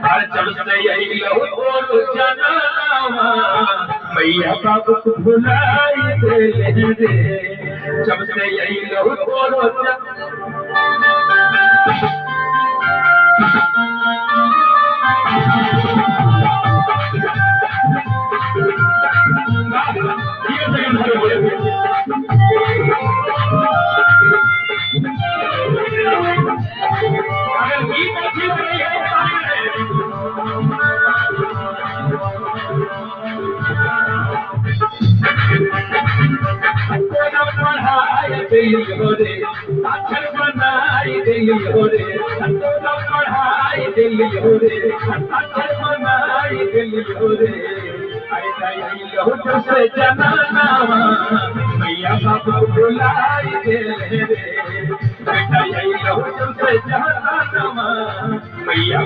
हर जब से यही लो जाना मैया बाबू को भुलाई दे जब से यही लो बनाई दिलियो रे पढ़ाई दिलियो रे बनाई दिलियो रे से जनाना मैया बाबू बुलाई दे रे बेटा यही से जनाना मैया